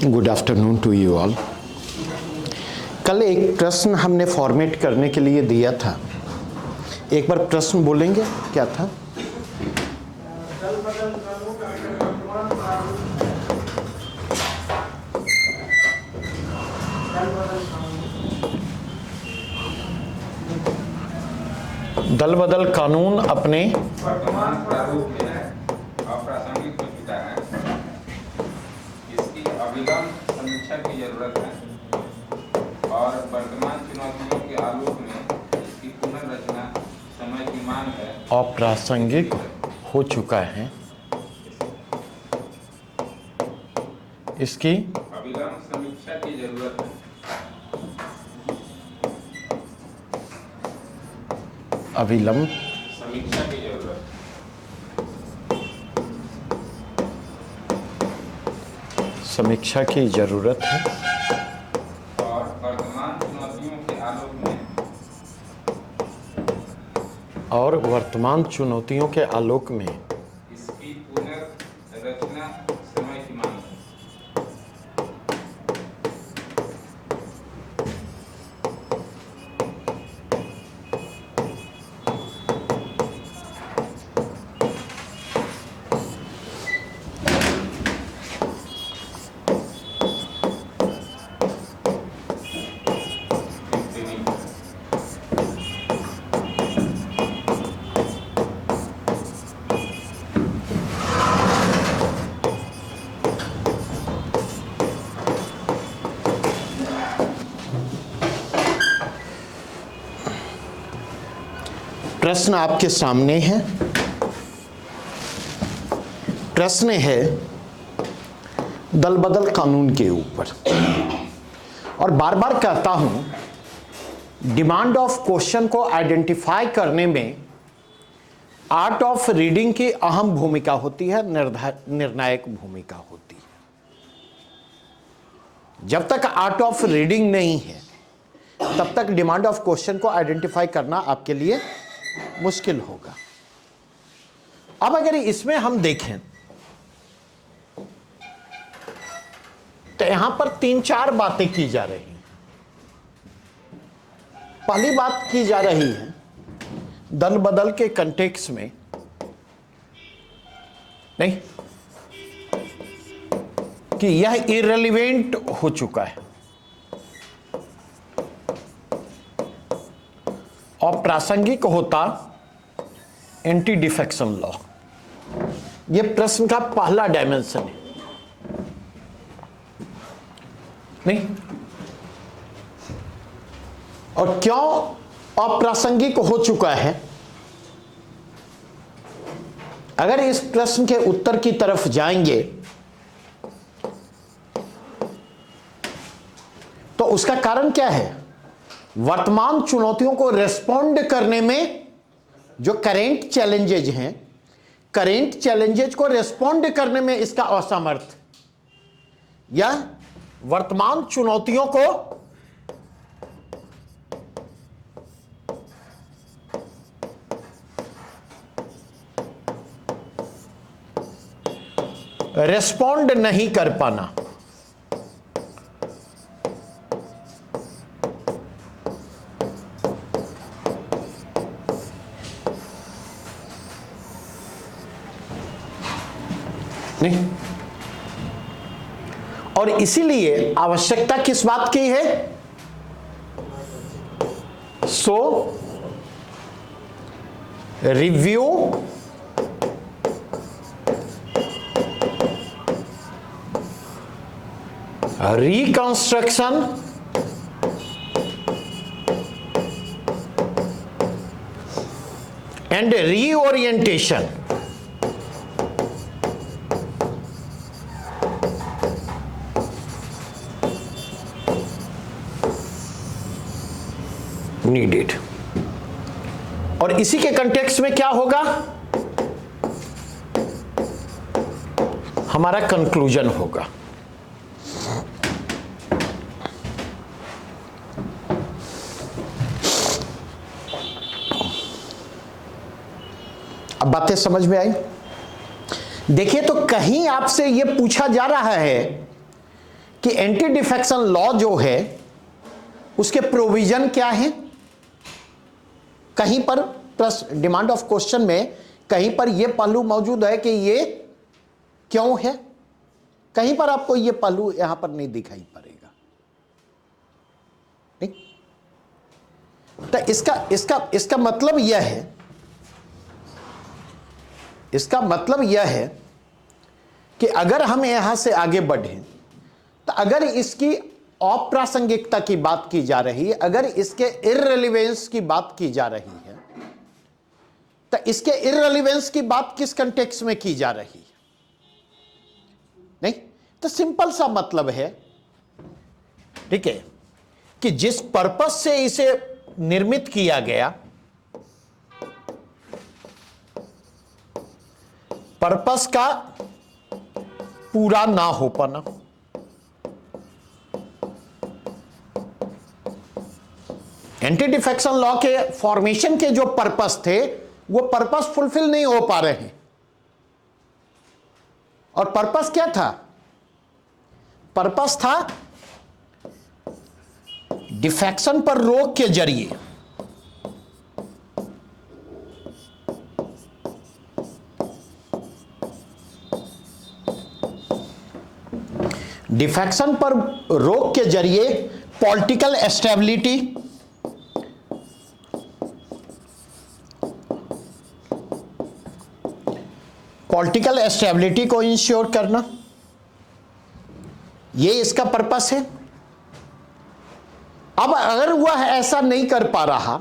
Good afternoon to you all. कल एक प्रश्न हमने फॉर्मेट करने के लिए दिया था, एक बार प्रश्न बोलेंगे क्या था? दल बदल कानून अपने वर्तमान प्रारूप में है, अप्रासंगिक हो चुका है। इसकी अविलंब समीक्षा की जरूरत है और वर्तमान चुनौतियों के आलोक में इसकी पुनर्रचना समय की मांग है। अप्रासंगिक हो चुका है, इसकी अविलंब समीक्षा की जरूरत है। अविलंब समीक्षा की जरूरत समीक्षा की जरूरत है और वर्तमान चुनौतियों के आलोक में और वर्तमान चुनौतियों के आलोक में इसकी पुनर्रचना समय की मांग है। प्रश्न आपके सामने है। प्रश्न है दल बदल कानून के ऊपर, और बार बार कहता हूं डिमांड ऑफ क्वेश्चन को आइडेंटिफाई करने में आर्ट ऑफ रीडिंग की अहम भूमिका होती है, निर्णायक भूमिका होती है। जब तक आर्ट ऑफ रीडिंग नहीं है तब तक डिमांड ऑफ क्वेश्चन को आइडेंटिफाई करना आपके लिए मुश्किल होगा। अब अगर इसमें हम देखें तो यहां पर 3-4 बातें की जा रही हैं। पहली बात की जा रही है दल बदल के कंटेक्स्ट में, नहीं कि यह इररिलेवेंट हो चुका है, और प्रासंगिक होता एंटी डिफेक्शन लॉ। यह प्रश्न का पहला डायमेंशन है, नहीं? और क्यों अप्रासंगिक हो चुका है? अगर इस प्रश्न के उत्तर की तरफ जाएंगे तो उसका कारण क्या है? वर्तमान चुनौतियों को रेस्पॉन्ड करने में जो करेंट चैलेंजेज हैं, करेंट चैलेंजेज को रेस्पॉन्ड करने में इसका असमर्थ, या वर्तमान चुनौतियों को रेस्पॉन्ड नहीं कर पाना। नहीं, और इसीलिए आवश्यकता किस बात की है? So review reconstruction and reorientation needed. और इसी के कंटेक्स्ट में क्या होगा? हमारा कंक्लूजन होगा। अब बातें समझ में आई? देखिए, तो कहीं आपसे यह पूछा जा रहा है कि एंटी डिफेक्शन लॉ जो है उसके प्रोविजन क्या है। कहीं पर प्लस डिमांड ऑफ क्वेश्चन में कहीं पर यह पहलू मौजूद है कि ये क्यों है, कहीं पर आपको यह पहलू यहां पर नहीं दिखाई पड़ेगा। नहीं, तो इसका मतलब यह है, इसका मतलब यह है कि अगर हम यहां से आगे बढ़ें तो अगर इसकी अप्रासंगिकता की बात की जा रही है, अगर इसके इररिलेवेंस की बात की जा रही है, तो इसके इररिलेवेंस की बात किस कंटेक्स्ट में की जा रही है। नहीं, तो सिंपल सा मतलब है, ठीक है, कि जिस पर्पस से इसे निर्मित किया गया, पर्पस का पूरा ना हो पाना, एंटी डिफेक्शन लॉ के फॉर्मेशन के जो पर्पस थे वो पर्पस फुलफिल नहीं हो पा रहे हैं। और पर्पस क्या था? पर्पस था डिफेक्शन पर रोक के जरिए डिफेक्शन पर रोक के जरिए पॉलिटिकल स्टेबिलिटी, पॉलिटिकल स्टेबिलिटी को इंश्योर करना, यह इसका पर्पस है। अब अगर वह ऐसा नहीं कर पा रहा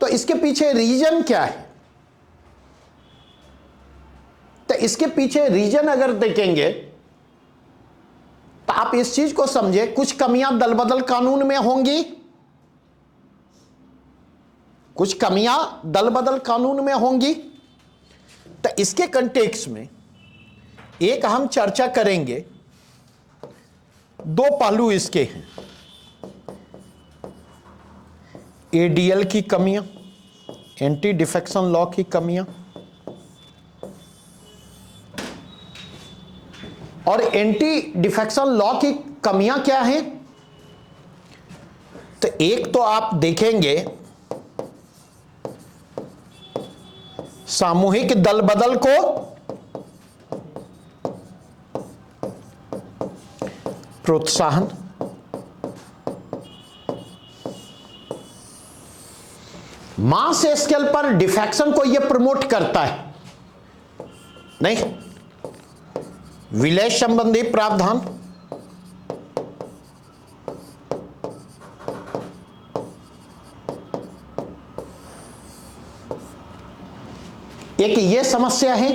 तो इसके पीछे रीजन क्या है? तो इसके पीछे रीजन अगर देखेंगे तो आप इस चीज को समझे, कुछ कमियां दलबदल कानून में होंगी, कुछ कमियां दलबदल कानून में होंगी। तो इसके कंटेक्स्ट में एक हम चर्चा करेंगे, दो पहलू इसके हैं, एडीएल की कमियां, एंटी डिफेक्शन लॉ की कमियां, और एंटी डिफेक्शन लॉ की कमियां क्या हैं। तो एक तो आप देखेंगे सामूहिक दल बदल को प्रोत्साहन, मास स्केल पर डिफेक्शन को यह प्रमोट करता है। नहीं, विलय संबंधी प्रावधान, एक ये समस्या है।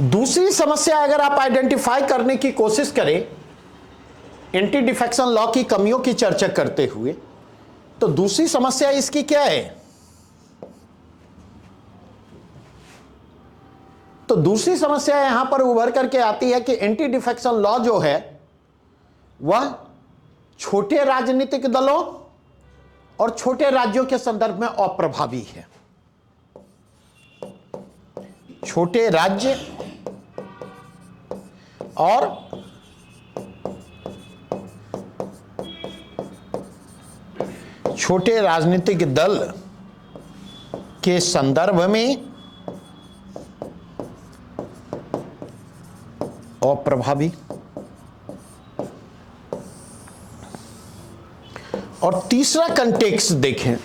दूसरी समस्या अगर आप आइडेंटिफाई करने की कोशिश करें एंटी डिफेक्शन लॉ की कमियों की चर्चा करते हुए, तो दूसरी समस्या इसकी क्या है? तो दूसरी समस्या यहां पर उभर करके आती है कि एंटी डिफेक्शन लॉ जो है वह छोटे राजनीतिक दलों और छोटे राज्यों के संदर्भ में अप्रभावी है। छोटे राज्य और छोटे राजनीतिक दल के संदर्भ में अप्रभावी। और तीसरा कंटेक्स्ट देखें,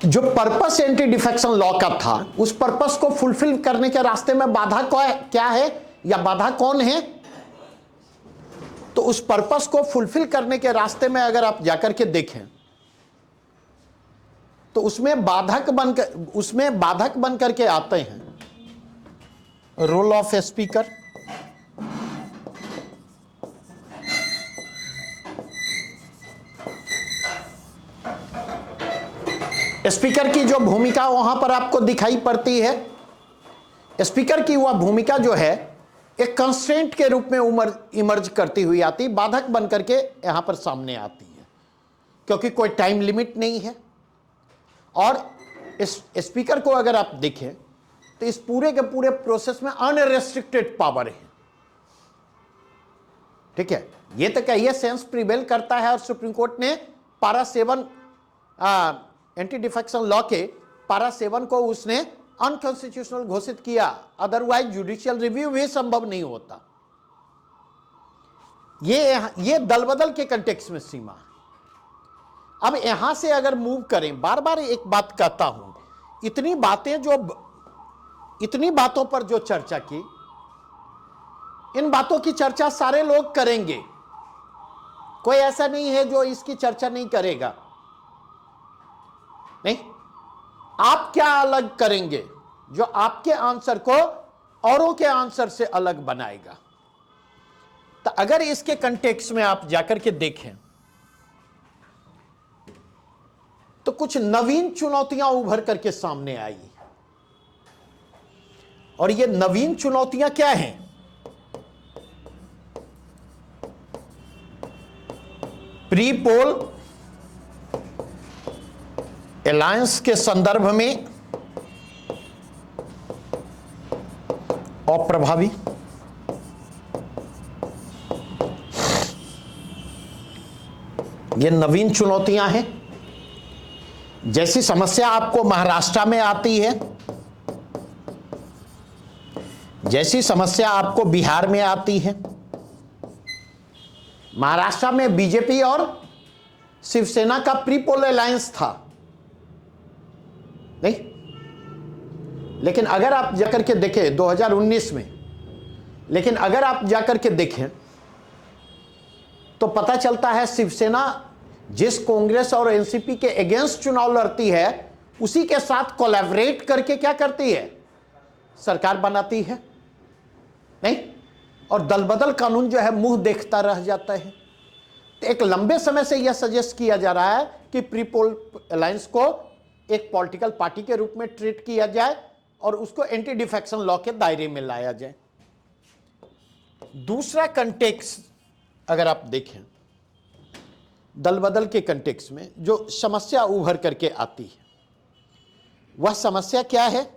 जो पर्पस एंटी डिफेक्शन लॉ का था उस पर्पस को फुलफिल करने के रास्ते में बाधा क्या है या बाधा कौन है? तो उस पर्पस को फुलफिल करने के रास्ते में अगर आप जाकर के देखें तो उसमें बाधक बन करके आते हैं रोल ऑफ स्पीकर, स्पीकर की जो भूमिका वहां पर आपको दिखाई पड़ती है, स्पीकर की वह भूमिका जो है एक कंस्ट्रेंट के रूप में इमर्ज करती हुई आती, बाधक बन करके यहां पर सामने आती है, क्योंकि कोई टाइम लिमिट नहीं है। और इस स्पीकर को अगर आप देखें तो इस पूरे के पूरे प्रोसेस में अनरेस्ट्रिक्टेड पावर है। ठीक है, ये तो कहिए सेंस प्रिवेल करता है और सुप्रीम कोर्ट ने पारा 7 एंटी डिफेक्शन लॉ के पारा 7 को उसने अनकॉन्स्टिट्यूशनल घोषित किया, अदरवाइज जुडिशियल रिव्यू भी संभव नहीं होता। ये दल बदल के कंटेक्स्ट में सीमा है। अब यहां से अगर मूव करें, बार बार एक बात कहता हूं, इतनी बातों पर जो चर्चा की, इन बातों की चर्चा सारे लोग करेंगे, कोई ऐसा नहीं है जो इसकी चर्चा नहीं करेगा। नहीं, आप क्या अलग करेंगे जो आपके आंसर को औरों के आंसर से अलग बनाएगा? तो अगर इसके कंटेक्स्ट में आप जाकर के देखें तो कुछ नवीन चुनौतियां उभर करके सामने आई। और ये नवीन चुनौतियां क्या हैं? प्री पोल अलायंस के संदर्भ में अप्रभावी, ये नवीन चुनौतियां हैं। जैसी समस्या आपको महाराष्ट्र में आती है, जैसी समस्या आपको बिहार में आती है। महाराष्ट्र में बीजेपी और शिवसेना का प्री पोल अलायंस था, नहीं? लेकिन अगर आप जाकर के देखें 2019 में, लेकिन अगर आप जाकर के देखें तो पता चलता है शिवसेना जिस कांग्रेस और एनसीपी के अगेंस्ट चुनाव लड़ती है, उसी के साथ कोलैबोरेट करके क्या करती है? सरकार बनाती है, नहीं? और दल बदल कानून जो है मुंह देखता रह जाता है। तो एक लंबे समय से यह सजेस्ट किया जा रहा है कि प्री पोल अलायंस को एक पॉलिटिकल पार्टी के रूप में ट्रीट किया जाए और उसको एंटी डिफेक्शन लॉ के दायरे में लाया जाए। दूसरा कंटेक्स्ट अगर आप देखें, दल बदल के कंटेक्स्ट में जो समस्या उभर करके आती है, वह समस्या क्या है?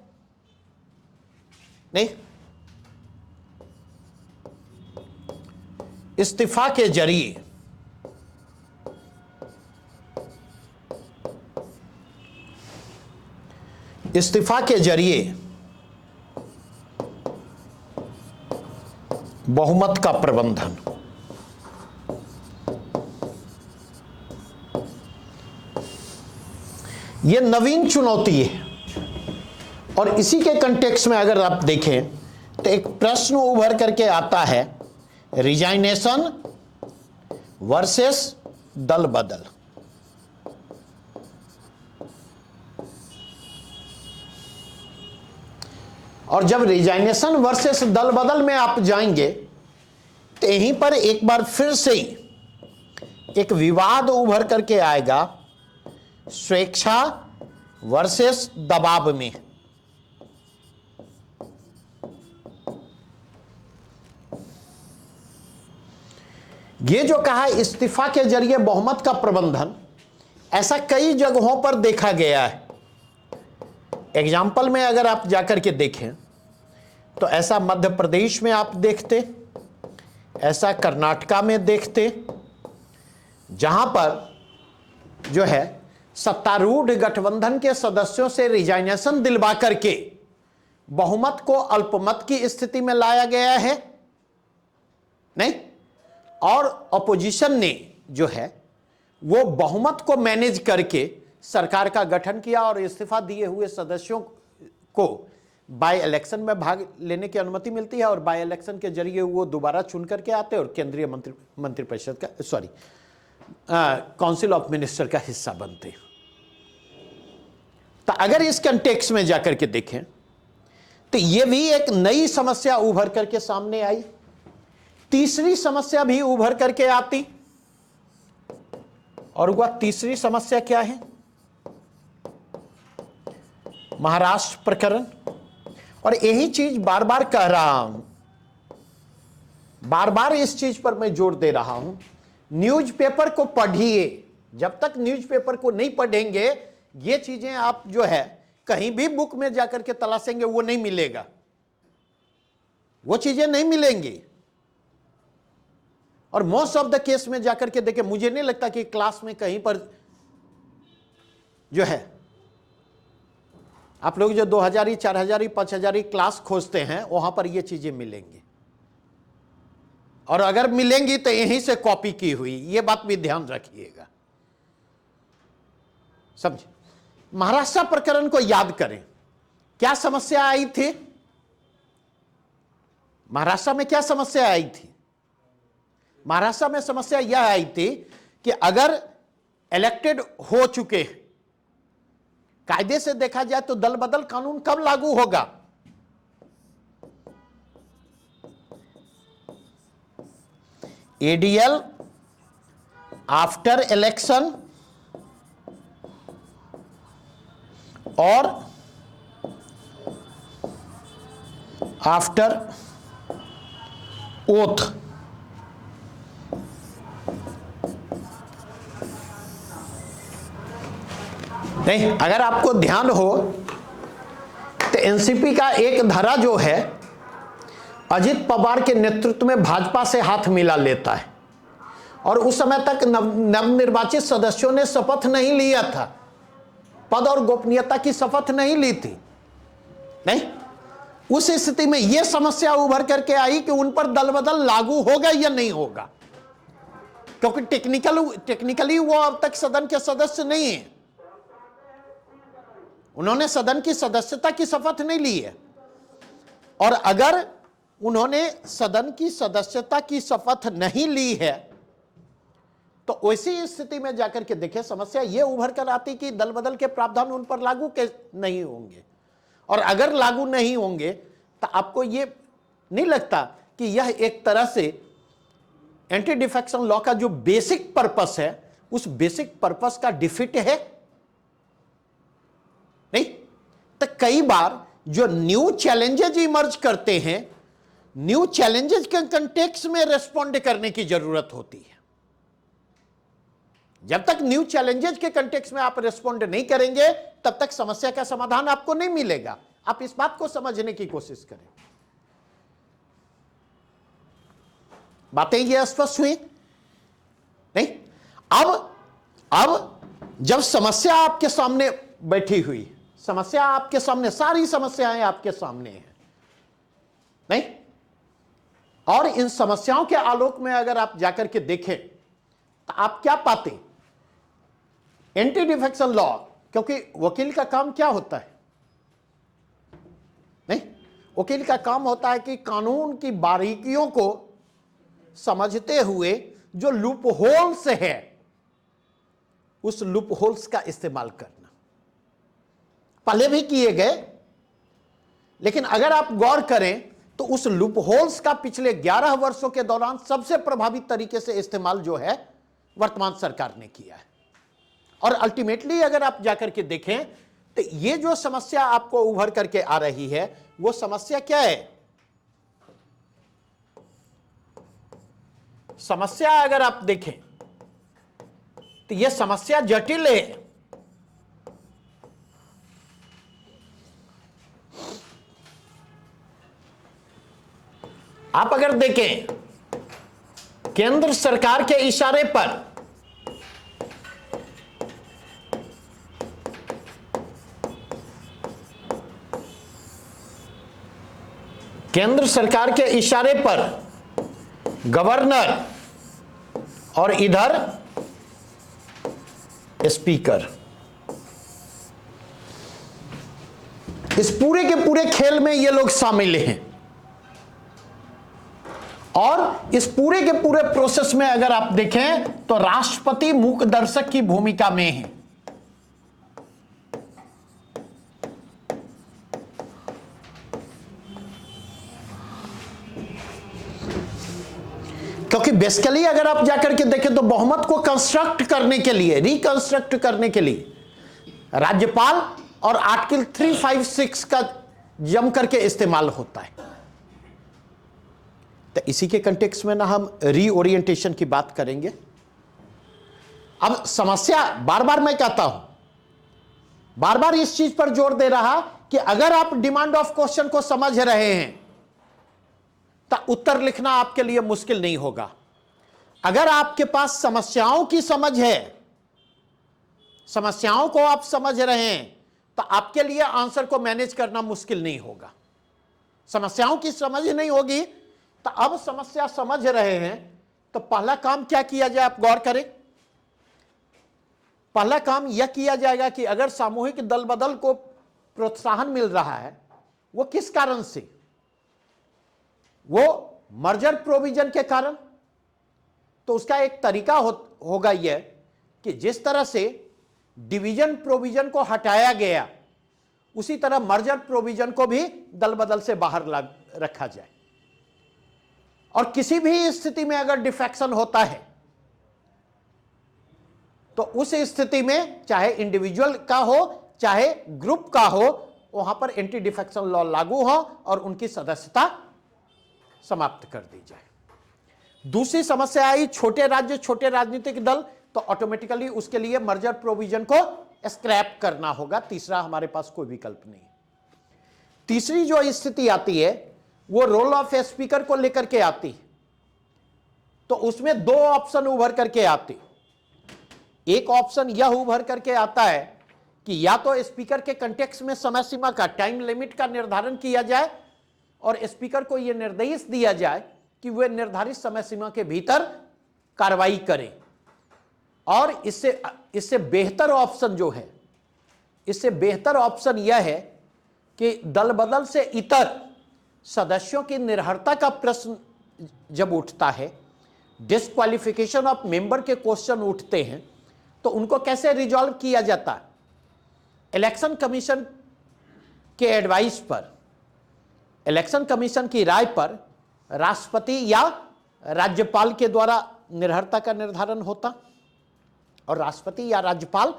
नहीं, इस्तीफा के जरिए बहुमत का प्रबंधन। यह नवीन चुनौती है। और इसी के कंटेक्स्ट में अगर आप देखें तो एक प्रश्न उभर करके आता है, रिजाइनेशन वर्सेस दल बदल। और जब रिजाइनेशन वर्सेस दल बदल में आप जाएंगे तो यहीं पर एक बार फिर से एक विवाद उभर करके आएगा, स्वेच्छा वर्सेस दबाव में। ये जो कहा इस्तीफा के जरिए बहुमत का प्रबंधन, ऐसा कई जगहों पर देखा गया है। एग्जाम्पल में अगर आप जाकर के देखें तो ऐसा मध्य प्रदेश में आप देखते, ऐसा कर्नाटका में देखते, जहां पर जो है सत्तारूढ़ गठबंधन के सदस्यों से रिजाइनेशन दिलवा करके बहुमत को अल्पमत की स्थिति में लाया गया है, नहीं? और अपोजिशन ने जो है वो बहुमत को मैनेज करके सरकार का गठन किया और इस्तीफा दिए हुए सदस्यों को बाय इलेक्शन में भाग लेने की अनुमति मिलती है और बाय इलेक्शन के जरिए वो दोबारा चुन करके आते और केंद्रीय मंत्रिपरिषद का काउंसिल ऑफ मिनिस्टर का हिस्सा बनते। तो अगर इस कंटेक्स्ट में जाकर के देखें तो ये भी एक नई समस्या उभर करके सामने आई। तीसरी समस्या भी उभर करके आती, और वह तीसरी समस्या क्या है? महाराष्ट्र प्रकरण। और यही चीज बार बार कह रहा हूं, बार बार इस चीज पर मैं जोर दे रहा हूं, न्यूज़पेपर को पढ़िए। जब तक न्यूज़पेपर को नहीं पढ़ेंगे ये चीजें आप जो है कहीं भी बुक में जाकर के तलाशेंगे वो नहीं मिलेगा, वो चीजें नहीं मिलेंगी। और मोस्ट ऑफ द केस में जाकर के देखें, मुझे नहीं लगता कि क्लास में कहीं पर जो है आप लोग जो 2000 4000 5000 क्लास खोजते हैं वहां पर ये चीजें मिलेंगी, और अगर मिलेंगी तो यहीं से कॉपी की हुई, ये बात भी ध्यान रखिएगा, समझे। महाराष्ट्र प्रकरण को याद करें, क्या समस्या आई थी महाराष्ट्र में? क्या समस्या आई थी महाराष्ट्र में? समस्या यह आई थी कि अगर इलेक्टेड हो चुके, कायदे से देखा जाए तो दल बदल कानून कब लागू होगा? एडीएल आफ्टर इलेक्शन और आफ्टर ओथ। नहीं, अगर आपको ध्यान हो तो एनसीपी का एक धारा जो है अजित पवार के नेतृत्व में भाजपा से हाथ मिला लेता है, और उस समय तक नवनिर्वाचित सदस्यों ने शपथ नहीं लिया था, पद और गोपनीयता की शपथ नहीं ली थी। नहीं, उस स्थिति में यह समस्या उभर करके आई कि उन पर दल बदल लागू होगा या नहीं होगा, क्योंकि टेक्निकली वो अब तक सदन के सदस्य नहीं है, उन्होंने सदन की सदस्यता की शपथ नहीं ली है। और अगर उन्होंने सदन की सदस्यता की शपथ नहीं ली है तो वैसी स्थिति में जाकर के देखें, समस्या यह उभर कर आती कि दल बदल के प्रावधान उन पर लागू नहीं होंगे, और अगर लागू नहीं होंगे तो आपको यह नहीं लगता कि यह एक तरह से एंटी डिफेक्शन लॉ का जो बेसिक पर्पस है उस बेसिक पर्पस का डिफीट है? नहीं, तो कई बार जो न्यू चैलेंजेज इमर्ज करते हैं, न्यू चैलेंजेज के कंटेक्स्ट में रेस्पॉन्ड करने की जरूरत होती है। जब तक न्यू चैलेंजेज के कंटेक्स्ट में आप रेस्पॉन्ड नहीं करेंगे तब तक समस्या का समाधान आपको नहीं मिलेगा। आप इस बात को समझने की कोशिश करें। बातें ये स्पष्ट हुई? नहीं, अब जब समस्या आपके सामने बैठी हुई, समस्या आपके सामने, सारी समस्याएं आपके सामने हैं, नहीं, और इन समस्याओं के आलोक में अगर आप जाकर के देखें तो आप क्या पाते? एंटी डिफेक्शन लॉ, क्योंकि वकील का काम क्या होता है? नहीं, वकील का काम होता है कि कानून की बारीकियों को समझते हुए जो लूप होल्स है उस लूप होल्स का इस्तेमाल करना। पहले भी किए गए, लेकिन अगर आप गौर करें तो उस लूप होल्स का पिछले 11 वर्षों के दौरान सबसे प्रभावी तरीके से इस्तेमाल जो है वर्तमान सरकार ने किया है। और अल्टीमेटली अगर आप जाकर के देखें तो ये जो समस्या आपको उभर करके आ रही है वो समस्या क्या है? समस्या अगर आप देखें तो यह समस्या जटिल है। आप अगर देखें केंद्र सरकार के इशारे पर केंद्र सरकार के इशारे पर गवर्नर और इधर स्पीकर, इस पूरे के पूरे खेल में ये लोग शामिल हैं, और इस पूरे के पूरे प्रोसेस में अगर आप देखें तो राष्ट्रपति मूक दर्शक की भूमिका में है। क्योंकि बेसिकली अगर आप जाकर के देखें तो बहुमत को कंस्ट्रक्ट करने के लिए, रिकंस्ट्रक्ट करने के लिए राज्यपाल और आर्टिकल 356 का जम करके इस्तेमाल होता है। तो इसी के कंटेक्स्ट में ना हम रीओरिएंटेशन की बात करेंगे। अब समस्या, बार बार मैं कहता हूं, बार बार इस चीज पर जोर दे रहा कि अगर आप डिमांड ऑफ क्वेश्चन को समझ रहे हैं तो उत्तर लिखना आपके लिए मुश्किल नहीं होगा। अगर आपके पास समस्याओं की समझ है, समस्याओं को आप समझ रहे हैं, तो आपके लिए आंसर को मैनेज करना मुश्किल नहीं होगा। समस्याओं की समझ नहीं होगी तो अब समस्या समझ रहे हैं तो पहला काम क्या किया जाए, आप गौर करें। पहला काम यह किया जाएगा कि अगर सामूहिक दल बदल को प्रोत्साहन मिल रहा है, वो किस कारण से? वो मर्जर प्रोविजन के कारण। तो उसका एक तरीका होगा यह कि जिस तरह से डिवीजन प्रोविजन को हटाया गया, उसी तरह मर्जर प्रोविजन को भी दल बदल से बाहर रखा जाए। और किसी भी स्थिति में अगर डिफेक्शन होता है तो उस स्थिति में चाहे इंडिविजुअल का हो चाहे ग्रुप का हो, वहां पर एंटी डिफेक्शन लॉ लागू हो और उनकी सदस्यता समाप्त कर दी जाए। दूसरी समस्या आई छोटे राज्य छोटे राजनीतिक दल, तो ऑटोमेटिकली उसके लिए मर्जर प्रोविजन को स्क्रैप करना होगा। तीसरा हमारे पास कोई विकल्प नहीं। तीसरी जो स्थिति आती है वो रोल ऑफ स्पीकर को लेकर के आती है। तो उसमें दो ऑप्शन उभर करके आती। एक ऑप्शन यह उभर करके आता है कि या तो स्पीकर के कंटेक्स्ट में समय सीमा का, टाइम लिमिट का निर्धारण किया जाए और स्पीकर को यह निर्देश दिया जाए कि वह निर्धारित समय सीमा के भीतर कार्रवाई करें। और इससे बेहतर ऑप्शन जो है, इससे बेहतर ऑप्शन यह है कि दल बदल से इतर सदस्यों की निर्भरता का प्रश्न जब उठता है, डिस्क्वालिफिकेशन ऑफ मेंबर के क्वेश्चन उठते हैं, तो उनको कैसे रिजॉल्व किया जाता है? इलेक्शन कमीशन के एडवाइस पर, इलेक्शन कमीशन की राय पर राष्ट्रपति या राज्यपाल के द्वारा निर्भरता का निर्धारण होता और राष्ट्रपति या राज्यपाल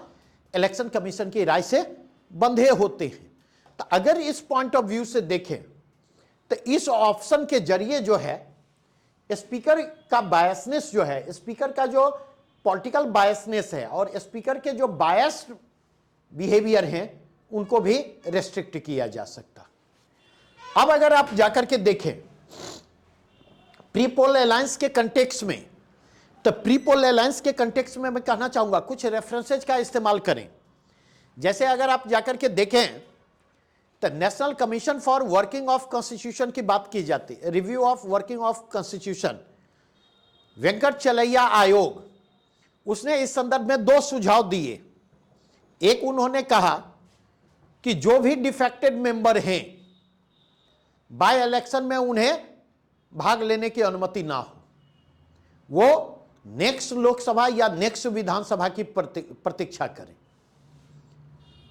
इलेक्शन कमीशन की राय से बंधे होते हैं। तो अगर इस पॉइंट ऑफ व्यू से देखें तो इस ऑप्शन के जरिए जो है स्पीकर का बायसनेस जो है, स्पीकर का जो पॉलिटिकल बायसनेस है और स्पीकर के जो बायस्ड बिहेवियर हैं, उनको भी रेस्ट्रिक्ट किया जा सकता। अब अगर आप जाकर के देखें प्री पोल अलायंस के कंटेक्स्ट में, तो प्री पोल अलायंस के कंटेक्स्ट में मैं कहना चाहूंगा कुछ रेफरेंसेज का इस्तेमाल करें। जैसे अगर आप जाकर के देखें तो national commission for working of constitution की बात की जाती है, review of working of constitution, Venkatachaliah आयोग, उसने इस संदर्भ में दो सुझाव दिए। एक, उन्होंने कहा कि जो भी डिफेक्टेड मेंबर हैं बाय इलेक्शन में उन्हें भाग लेने की अनुमति ना हो, वो नेक्स्ट लोकसभा या नेक्स्ट विधानसभा की प्रतीक्षा करें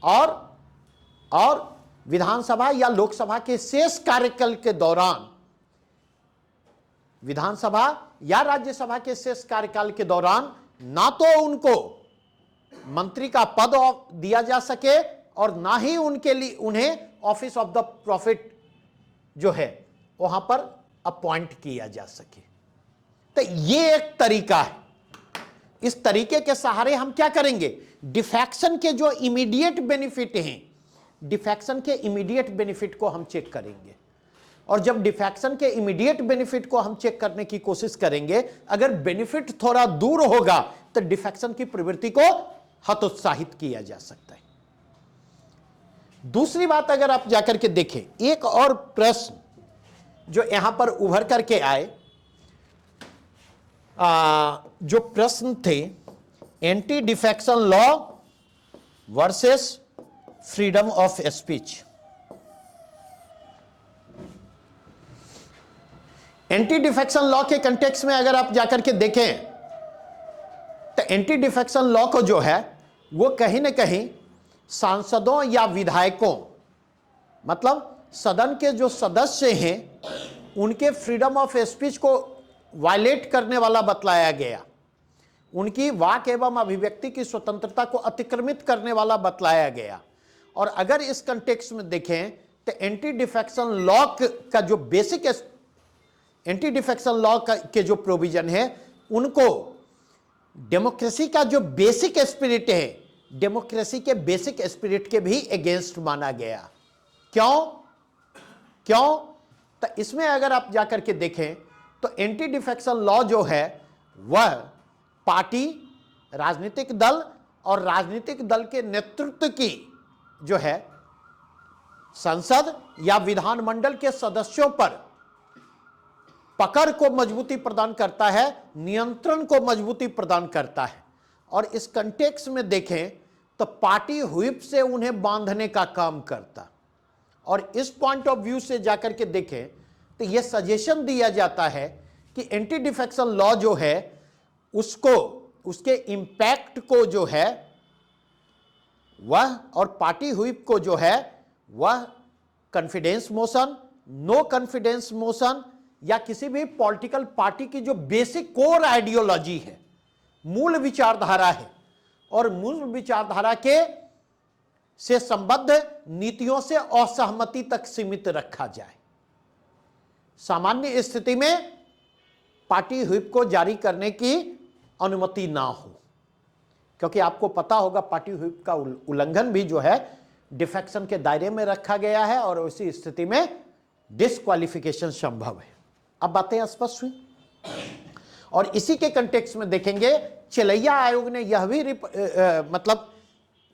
और विधानसभा या लोकसभा के शेष कार्यकाल के दौरान, विधानसभा या राज्यसभा के शेष कार्यकाल के दौरान ना तो उनको मंत्री का पद दिया जा सके और ना ही उनके लिए उन्हें ऑफिस ऑफ द प्रॉफिट जो है वहां पर अपॉइंट किया जा सके। तो ये एक तरीका है। इस तरीके के सहारे हम क्या करेंगे, डिफेक्शन के जो इमीडिएट बेनिफिट हैं, डिफेक्शन के इमीडिएट बेनिफिट को हम चेक करेंगे। और जब डिफेक्शन के इमीडिएट बेनिफिट को हम चेक करने की कोशिश करेंगे, अगर बेनिफिट थोड़ा दूर होगा तो डिफेक्शन की प्रवृत्ति को हतोत्साहित किया जा सकता है। दूसरी बात अगर आप जाकर के देखें, एक और प्रश्न जो यहां पर उभर करके आए, जो प्रश्न थे anti defection law versus freedom of speech. Anti defection law के कंटेक्स्ट में अगर आप जाकर के देखें तो एंटी डिफेक्शन लॉ को जो है वो कहीं ना कहीं सांसदों या विधायकों, मतलब सदन के जो सदस्य हैं, उनके फ्रीडम ऑफ स्पीच को वायलेट करने वाला बतलाया गया, उनकी वाक एवं अभिव्यक्ति की स्वतंत्रता को अतिक्रमित करने वाला बतलाया गया। और अगर इस कंटेक्स्ट में देखें तो एंटी डिफेक्शन लॉ का जो बेसिक, एंटी डिफेक्शन लॉ के जो प्रोविजन है, उनको डेमोक्रेसी का जो बेसिक स्पिरिट है, डेमोक्रेसी के बेसिक स्पिरिट के भी अगेंस्ट माना गया। क्यों? तो इसमें अगर आप जाकर के देखें तो एंटी डिफेक्शन लॉ जो है वह पार्टी, राजनीतिक दल और राजनीतिक दल के नेतृत्व की जो है संसद या विधानमंडल के सदस्यों पर पकड़ को मजबूती प्रदान करता है, नियंत्रण को मजबूती प्रदान करता है। और इस कंटेक्स्ट में देखें तो पार्टी व्हिप से उन्हें बांधने का काम करता। और इस पॉइंट ऑफ व्यू से जाकर के देखें तो यह सजेशन दिया जाता है कि एंटी डिफेक्शन लॉ जो है उसको, उसके इंपैक्ट को जो है वह, और पार्टी व्हिप को जो है वह confidence motion, no confidence motion या किसी भी पॉलिटिकल पार्टी की जो बेसिक कोर आइडियोलॉजी है, मूल विचारधारा है, और मूल विचारधारा के से संबद्ध नीतियों से असहमति तक सीमित रखा जाए। सामान्य स्थिति में पार्टी व्हिप को जारी करने की अनुमति ना हो, क्योंकि आपको पता होगा पार्टी व्हिप का उल्लंघन भी जो है डिफेक्शन के दायरे में रखा गया है और उसी स्थिति में डिस्क्वालिफिकेशन संभव है। अब बातें स्पष्ट हुई। और इसी के कंटेक्स्ट में देखेंगे चलैया आयोग ने यह भी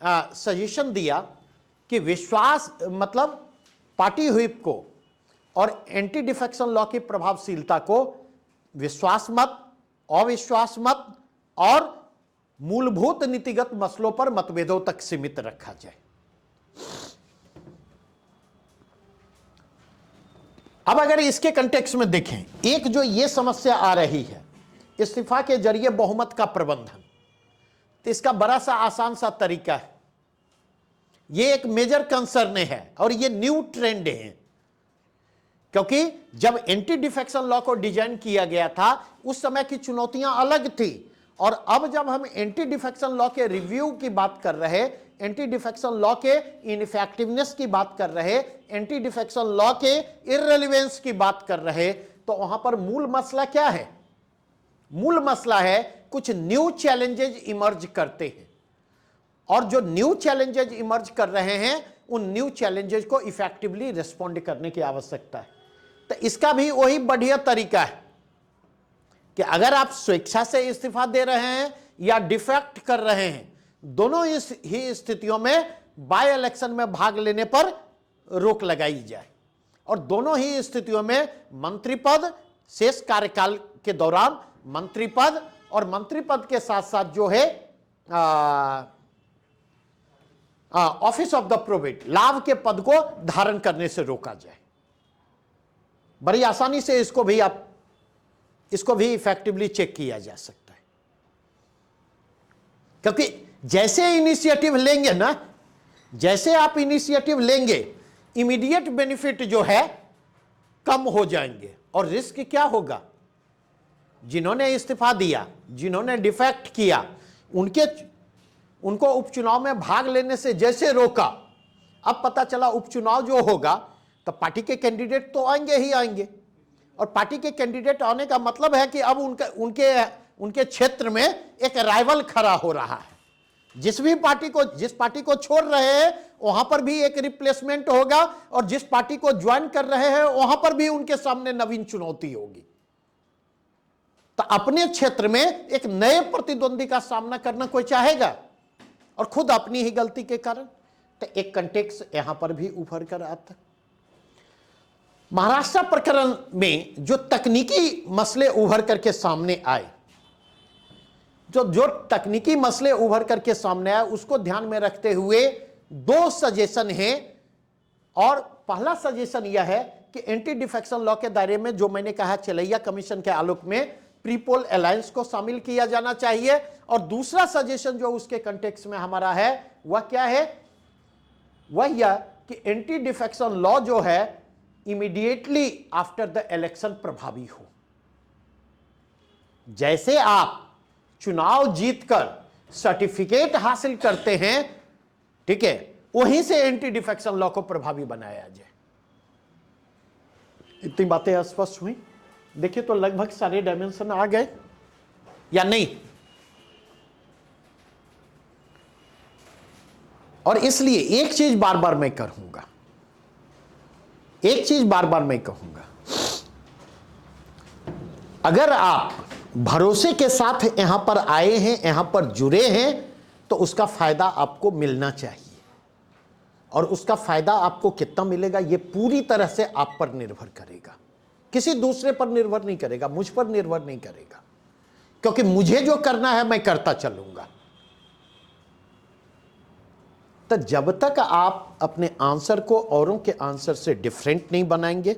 सजेशन दिया कि विश्वास मतलब पार्टी व्हिप को और एंटी डिफेक्शन लॉ की प्रभावशीलता को विश्वास मत, अविश्वास मत और मूलभूत नीतिगत मसलों पर मतभेदों तक सीमित रखा जाए। अब अगर इसके कंटेक्स्ट में देखें, एक जो ये समस्या आ रही है इस्तीफा के जरिए बहुमत का प्रबंधन, तो इसका बड़ा सा आसान सा तरीका है। ये एक मेजर कंसर्न है और ये न्यू ट्रेंड है, क्योंकि जब एंटी डिफेक्शन लॉ को डिजाइन किया गया था उस समय की चुनौतियां अलग थी, और अब जब हम एंटी डिफेक्शन लॉ के रिव्यू की बात कर रहे, एंटी डिफेक्शन लॉ के इनइफेक्टिवनेस की बात कर रहे, एंटी डिफेक्शन लॉ के इररिलेवेंस की बात कर रहे, तो वहां पर मूल मसला क्या है? मूल मसला है कुछ न्यू चैलेंजेज इमर्ज करते हैं, और जो न्यू चैलेंजेज इमर्ज कर रहे हैं उन न्यू चैलेंजेज को इफेक्टिवली रिस्पॉन्ड करने की आवश्यकता है। तो इसका भी वही बढ़िया तरीका है कि अगर आप स्वेच्छा से इस्तीफा दे रहे हैं या डिफेक्ट कर रहे हैं, दोनों ही स्थितियों में बाय इलेक्शन में भाग लेने पर रोक लगाई जाए, और दोनों ही स्थितियों में मंत्री पद, शेष कार्यकाल के दौरान मंत्री पद और मंत्री पद के साथ साथ जो है ऑफिस ऑफ द प्रोवेट, लाभ के पद को धारण करने से रोका जाए। बड़ी आसानी से इसको भी इफेक्टिवली चेक किया जा सकता है, क्योंकि जैसे इनिशिएटिव लेंगे ना, जैसे आप इनिशिएटिव लेंगे इमीडिएट बेनिफिट जो है कम हो जाएंगे, और रिस्क क्या होगा? जिन्होंने इस्तीफा दिया, जिन्होंने डिफेक्ट किया, उनको उपचुनाव में भाग लेने से जैसे रोका, अब पता चला उपचुनाव जो होगा तो पार्टी के कैंडिडेट तो आएंगे ही आएंगे, और पार्टी के कैंडिडेट आने का मतलब है कि अब उनके क्षेत्र में एक राइवल खड़ा हो रहा है। जिस पार्टी को छोड़ रहे हैं वहां पर भी एक रिप्लेसमेंट होगा, और जिस पार्टी को ज्वाइन कर रहे हैं वहां पर भी उनके सामने नवीन चुनौती होगी। तो अपने क्षेत्र में एक नए प्रतिद्वंदी का सामना करना कोई चाहेगा, और खुद अपनी ही गलती के कारण। तो एक कंटेक्स्ट यहां पर भी उभर कर आता। महाराष्ट्र प्रकरण में जो तकनीकी मसले उभर करके सामने आए, जो तकनीकी मसले उभर करके सामने आए उसको ध्यान में रखते हुए दो सजेशन हैं। और पहला सजेशन यह है कि एंटी डिफेक्शन लॉ के दायरे में, जो मैंने कहा चलैया कमीशन के आलोक में, प्रीपोल अलायंस को शामिल किया जाना चाहिए। और दूसरा सजेशन जो उसके कंटेक्स्ट में हमारा है वह क्या है? वह यह कि एंटी डिफेक्शन लॉ जो है इमीडिएटली आफ्टर द इलेक्शन प्रभावी हो। जैसे आप चुनाव जीतकर सर्टिफिकेट हासिल करते हैं, ठीक है, वहीं से एंटी डिफेक्शन लॉ को प्रभावी बनाया जाए। इतनी बातें स्पष्ट हुई। देखिए तो लगभग सारे डायमेंशन आ गए या नहीं? और इसलिए एक चीज बार बार मैं कहूंगा, एक चीज बार बार मैं कहूंगा, अगर आप भरोसे के साथ यहां पर आए हैं, यहां पर जुड़े हैं, तो उसका फायदा आपको मिलना चाहिए। और उसका फायदा आपको कितना मिलेगा ये पूरी तरह से आप पर निर्भर करेगा, किसी दूसरे पर निर्भर नहीं करेगा, मुझ पर निर्भर नहीं करेगा, क्योंकि मुझे जो करना है मैं करता चलूंगा। तो जब तक आप अपने आंसर को औरों के आंसर से डिफरेंट नहीं बनाएंगे,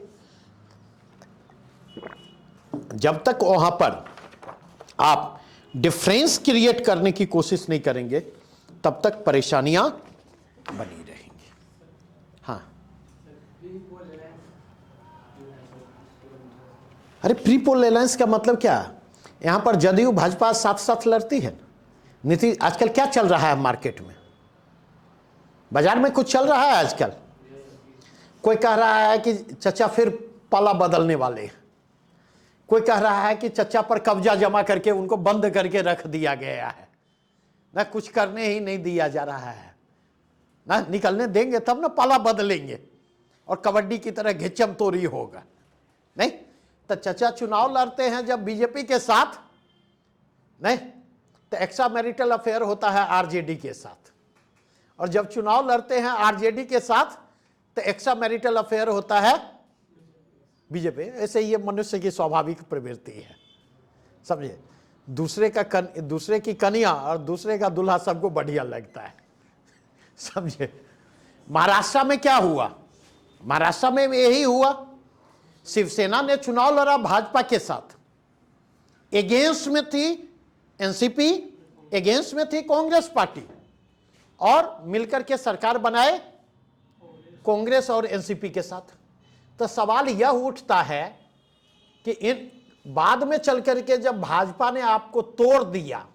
जब तक वहां पर आप डिफरेंस क्रिएट करने की कोशिश नहीं करेंगे, तब तक परेशानियां बनी रहेंगी। हाँ, अरे प्री पोल अलायंस का मतलब क्या? यहां पर जदयू भाजपा साथ साथ लड़ती है। नीति आजकल क्या चल रहा है मार्केट में, बाजार में कुछ चल रहा है आजकल? कोई कह रहा है कि चचा फिर पाला बदलने वाले हैं, कोई कह रहा है कि चचा पर कब्जा जमा करके उनको बंद करके रख दिया गया है, ना कुछ करने ही नहीं दिया जा रहा है, ना निकलने देंगे तब ना पाला बदलेंगे और कबड्डी की तरह घिचम तोरी होगा। नहीं तो चचा चुनाव लड़ते हैं जब बीजेपी के साथ, नहीं तो एक्स्ट्रा मैरिटल अफेयर होता है आरजेडी के साथ, और जब चुनाव लड़ते हैं आरजेडी के साथ तो एक्स्ट्रा मैरिटल अफेयर होता है बीजेपी। ऐसे ये मनुष्य की स्वाभाविक प्रवृत्ति है, समझे। दूसरे की कन्या और दूसरे का दूल्हा सबको बढ़िया लगता है, समझे। महाराष्ट्र में क्या हुआ? महाराष्ट्र में यही हुआ, शिवसेना ने चुनाव लड़ा भाजपा के साथ, एगेंस्ट में थी एनसीपी, एगेंस्ट में थी कांग्रेस पार्टी, और मिलकर के सरकार बनाए कांग्रेस और एनसीपी के साथ। तो सवाल यह उठता है कि इन बाद में चल करके जब भाजपा ने आपको तोड़ दिया,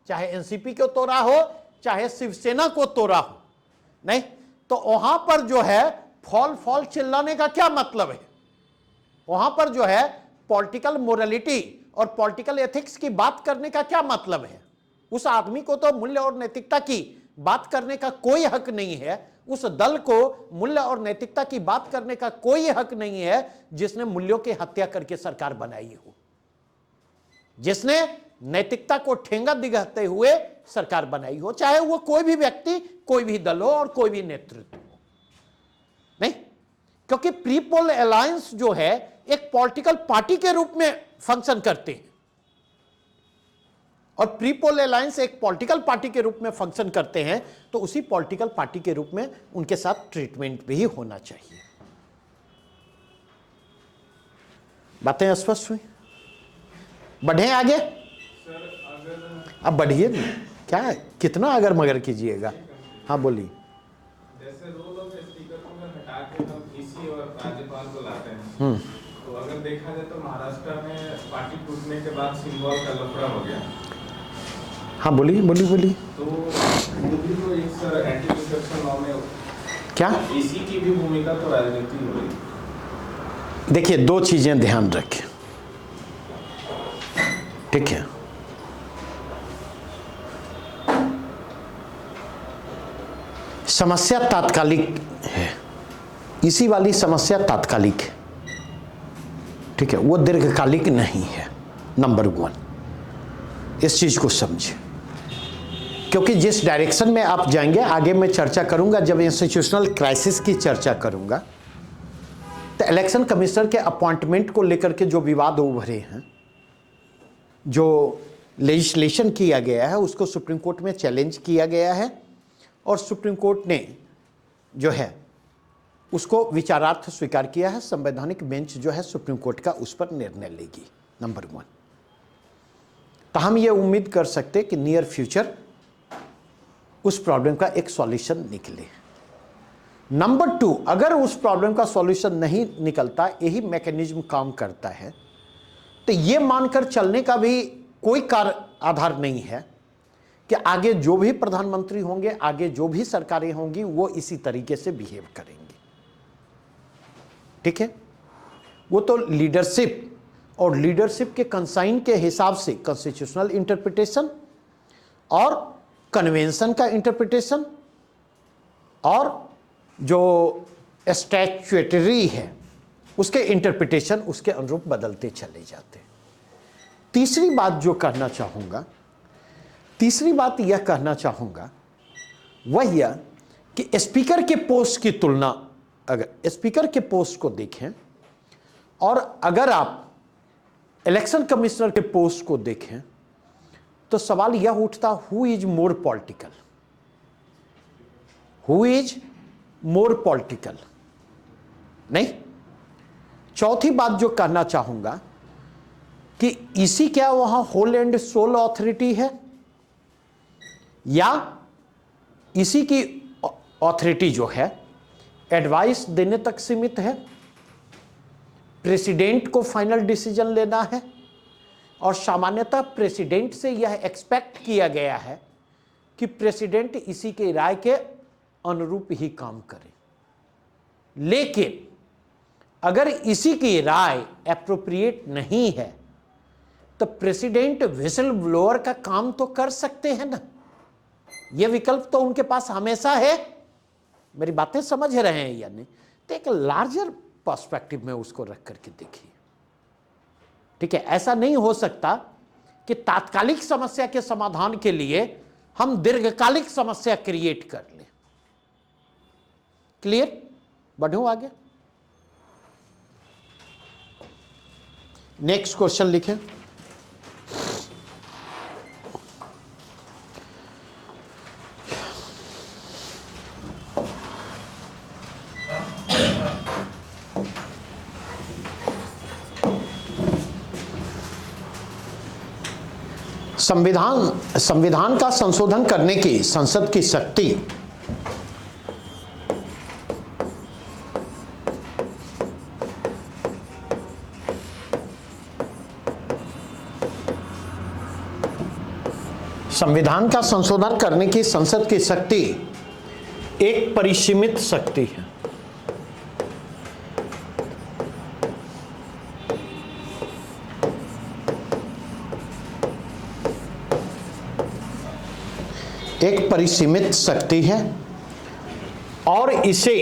चाहे एनसीपी को तोड़ा हो चाहे शिवसेना को तोड़ा हो, नहीं तो वहां पर जो है फॉल चिल्लाने का क्या मतलब है? वहां पर जो है पॉलिटिकल मोरालिटी और पॉलिटिकल एथिक्स की बात करने का क्या मतलब है? उस आदमी को तो मूल्य और नैतिकता की बात करने का कोई हक नहीं है, उस दल को मूल्य और नैतिकता की बात करने का कोई हक नहीं है जिसने मूल्यों की हत्या करके सरकार बनाई हो, जिसने नैतिकता को ठेंगा दिखाते हुए सरकार बनाई हो, चाहे वो कोई भी व्यक्ति, कोई भी दल हो और कोई भी नेतृत्व हो। नहीं, क्योंकि प्री पोल अलायंस जो है एक पॉलिटिकल पार्टी के रूप में फंक्शन करते हैं, और प्री पोल अलायंस एक पॉलिटिकल पार्टी के रूप में फंक्शन करते हैं, तो उसी पॉलिटिकल पार्टी के रूप में उनके साथ ट्रीटमेंट भी होना चाहिए। बातें स्पष्ट हुई? बढ़े आगे? अब बढ़िए, क्या है, कितना अगर मगर कीजिएगा। हाँ बोलिए। जैसे रोल ऑफ स्पीकर को हटा के हम ईसी और राज्यपाल को लाते हैं, तो अगर देखा जाए तो महाराष्ट्र में पार्टी टूटने के बाद सिंबल का लफड़ा हो गया। हाँ बोलिए बोलिए। तो वो भी तो इस एंटी डिस्ट्रक्शन लॉ में क्या ईसी की भी भूमिका तो राजनीति हो रही। देखिए, दो चीजें ध्यान रखें, ठीक है। समस्या तात्कालिक है, इसी वाली समस्या तात्कालिक है, ठीक है, वो दीर्घकालिक नहीं है। नंबर 1 इस चीज को समझे, क्योंकि जिस डायरेक्शन में आप जाएंगे, आगे मैं चर्चा करूंगा जब इंस्टीट्यूशनल क्राइसिस की चर्चा करूंगा, तो इलेक्शन कमिश्नर के अपॉइंटमेंट को लेकर के जो विवाद उभरे हैं, जो लेजिस्लेशन किया गया है, उसको सुप्रीम कोर्ट में चैलेंज किया गया है, और सुप्रीम कोर्ट ने जो है उसको विचारार्थ स्वीकार किया है। संवैधानिक बेंच जो है सुप्रीम कोर्ट का उस पर निर्णय लेगी। नंबर 1, तो हम ये उम्मीद कर सकते कि नियर फ्यूचर उस प्रॉब्लम का एक सॉल्यूशन निकले। नंबर 2, अगर उस प्रॉब्लम का सॉल्यूशन नहीं निकलता, यही मैकेनिज्म काम करता है, तो ये मानकर चलने का भी कोई कार्य आधार नहीं है कि आगे जो भी प्रधानमंत्री होंगे, आगे जो भी सरकारें होंगी, वो इसी तरीके से बिहेव करेंगे, ठीक है। वो तो लीडरशिप और लीडरशिप के कंसाइन के हिसाब से कॉन्स्टिट्यूशनल इंटरप्रिटेशन और कन्वेंशन का इंटरप्रिटेशन और जो स्टैट्यूटरी है उसके इंटरप्रिटेशन उसके अनुरूप बदलते चले जाते हैं। तीसरी बात जो कहना चाहूँगा, तीसरी बात यह कहना चाहूँगा वह यह कि स्पीकर के पोस्ट की तुलना, अगर स्पीकर के पोस्ट को देखें और अगर आप इलेक्शन कमिश्नर के पोस्ट को देखें तो सवाल यह उठता, who is more political, who is more political. नहीं, चौथी बात जो कहना चाहूंगा कि इसी क्या वहां होल एंड सोल अथॉरिटी है या इसी की अथॉरिटी जो है एडवाइस देने तक सीमित है, प्रेसिडेंट को फाइनल डिसीजन लेना है और सामान्यतः प्रेसिडेंट से यह एक्सपेक्ट किया गया है कि प्रेसिडेंट इसी के राय के अनुरूप ही काम करे। लेकिन अगर इसी की राय एप्रोप्रिएट नहीं है तो प्रेसिडेंट विसल ब्लोअर का काम तो कर सकते हैं ना, यह विकल्प तो उनके पास हमेशा है। मेरी बातें समझ रहे हैं या नहीं? तो एक लार्जर पर्सपेक्टिव में उसको रख करके देखिए, ठीक है। ऐसा नहीं हो सकता कि तात्कालिक समस्या के समाधान के लिए हम दीर्घकालिक समस्या क्रिएट कर लें। क्लियर? बढ़ूं आगे। नेक्स्ट क्वेश्चन लिखें। संविधान का संशोधन करने की संसद की शक्ति संविधान का संशोधन करने की संसद की शक्ति एक परिसीमित शक्ति है। एक परिसीमित शक्ति है और इसे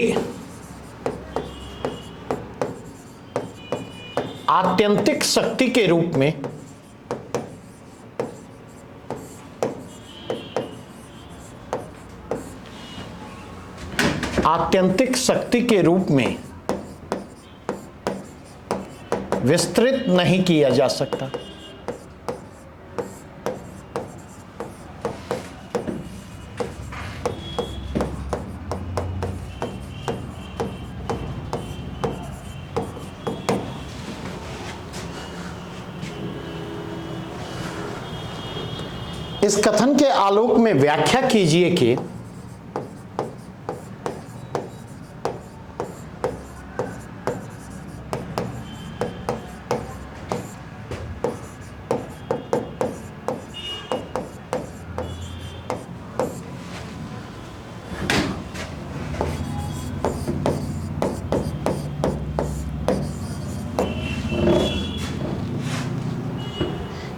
आत्यंतिक शक्ति के रूप में विस्तृत नहीं किया जा सकता। इस कथन के आलोक में व्याख्या कीजिए कि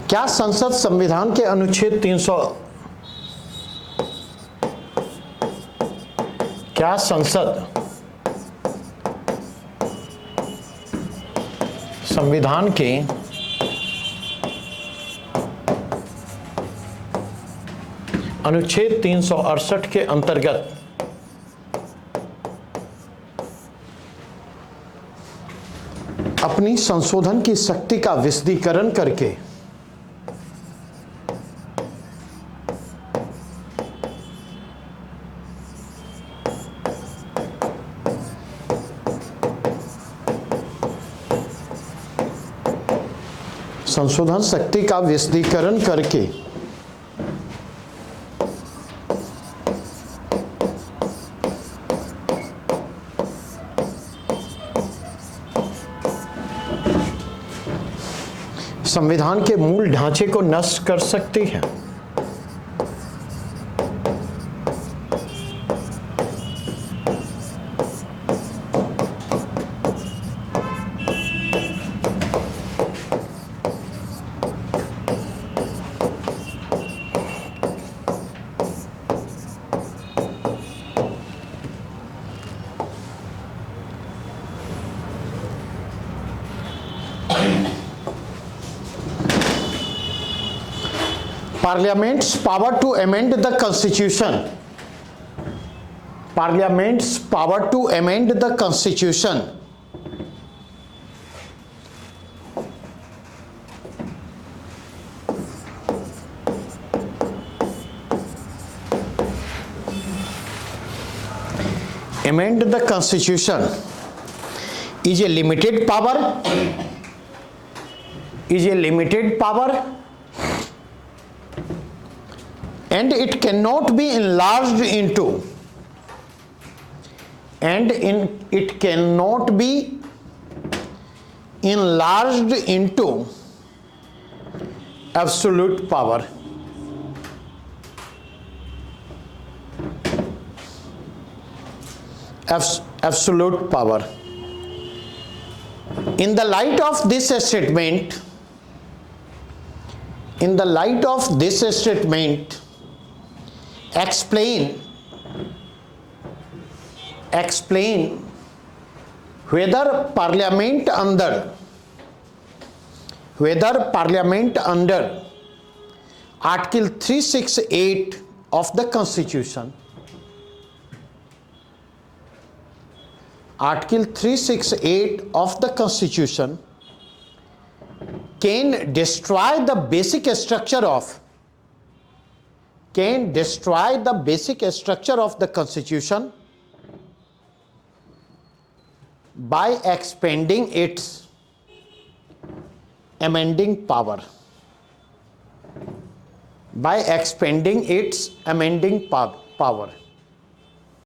क्या संसद संविधान के अनुच्छेद 300 क्या संसद संविधान के अनुच्छेद 368 के अंतर्गत अपनी संशोधन की शक्ति का विशदीकरण करके संशोधन शक्ति का विशदीकरण करके संविधान के मूल ढांचे को नष्ट कर सकती है। Parliament's power to amend the constitution. Parliament's power to amend the constitution. Amend the constitution is a limited power, and it cannot be enlarged into, absolute power. Absolute power. In the light of this statement, explain whether Parliament under Article 368 of the Constitution, Article 368 of the Constitution can destroy the basic structure of the Constitution by expanding its amending power. By expanding its amending power.